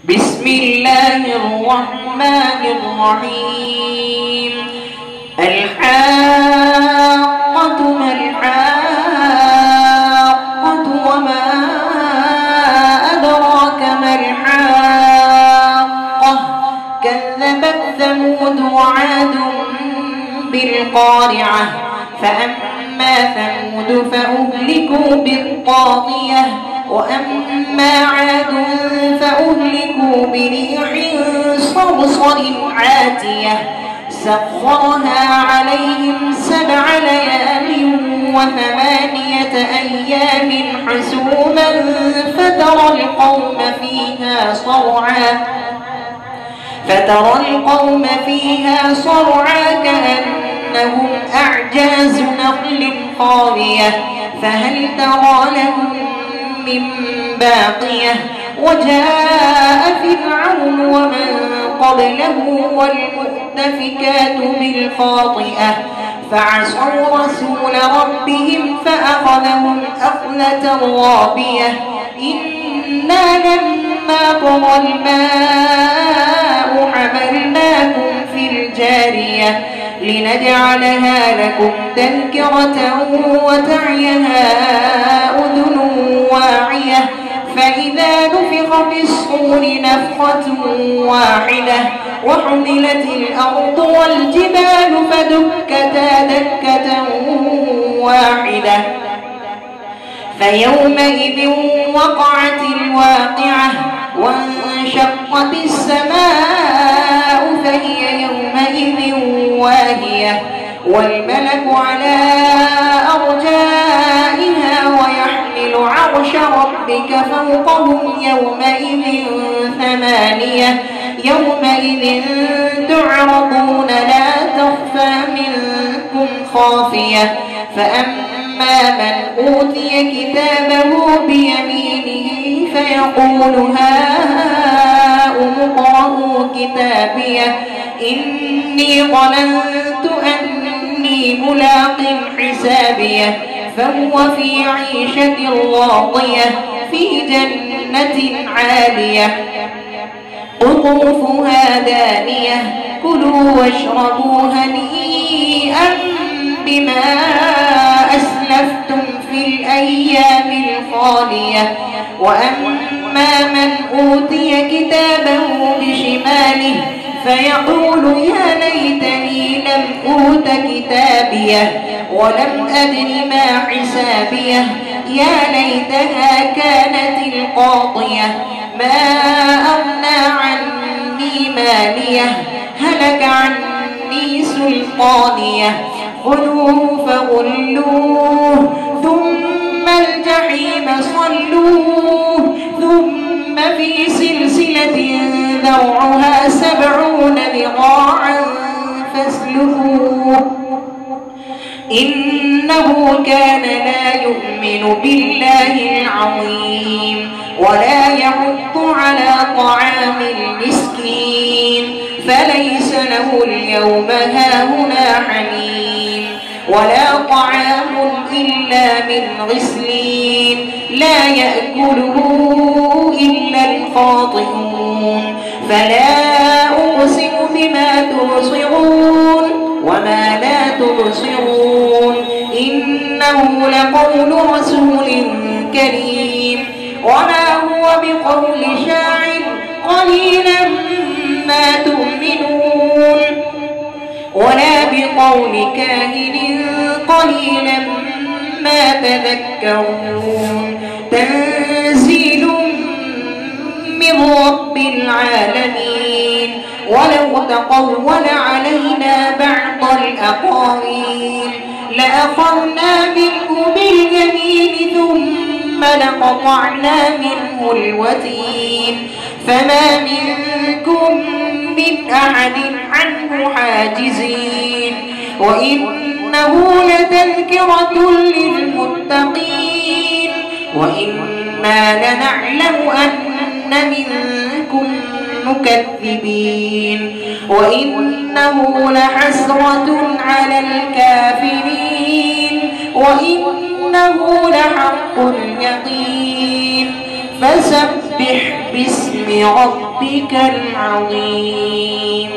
بسم الله الرحمن الرحيم. الحاقة ما الحاقة وما أدراك ما الحاقة. كذبت ثمود وعاد بالقارعة. فأما ثمود فأهلكوا بالطاغية وأما عاد فأهلكوا بريح صرصر عاتية سخرها عليهم 7 ليال و8 أيام حسوما فترى القوم فيها صرعا كأنهم أعجاز نخل خاوية فهل ترى لهم من باقية. وجاء فرعون ومن قبله والمؤتفكات بالخاطئة فعصوا رسول ربهم فأخذهم أخذة رابية. إنا لما طغى الماء حملناكم في الجارية لنجعلها لكم تذكرة وتعيها أذن واعية. فإذا نفخ في الصور نفخة واحدة وحملت الأرض والجبال فدكتا دكة واحدة فيومئذ وقعت الواقعة وانشقت السماء فهي يومئذ واهية والملك على أرجائها ويحمل عرش ربك فوقهم يومئذ 8 يومئذ تعرضون لا تخفى منكم خافية. فأما من أوتي كتابه بيمينه فيقول هاؤم اقرءوا كتابيه إني ظننت أني ملاق حسابيه فهو في عيشة راضية في جنة عالية قطوفها دانية كلوا واشربوا هنيئا بما أسلفتم في الأيام الخالية. وأما من أوتي كتابه بشماله فيقول يا ليتني لم أوت كتابيه ولم أدر ما حسابيه يا ليتها كانت القاضية ما أغنى عني ماليه هلك عني سلطانيه خذوه فغلوه ثم الجحيم صلوه ثم في سلسلة ذرعها 70 ذراعا فاسلكوه إنه كان لا يؤمن بالله العظيم ولا يحض على طعام المسكين فليس له اليوم هاهنا حميم ولا طعام إلا من غسلين لا يأكله إلا الخاطئون. فلا أقسم بما تبصرون وما لا تبصرون إنه لقول رسول كريم وما هو بقول شاعر قليلا ما تؤمنون ولا بقول كاهن قليلا ما تذكرون. تنزيل من رب العالمين ولو تقول علينا بعض الأقاويل لأخذنا منه باليمين ثم لقطعنا منه الوتين فما منكم من أحد عنه حاجزين. وإنه لتذكرة للمتقين وإنا لنعلم أن منكم مكذبين وإنه لحسرة على الكافرين وإنه لحق اليقين فسبح فسبح باسم ربك العظيم.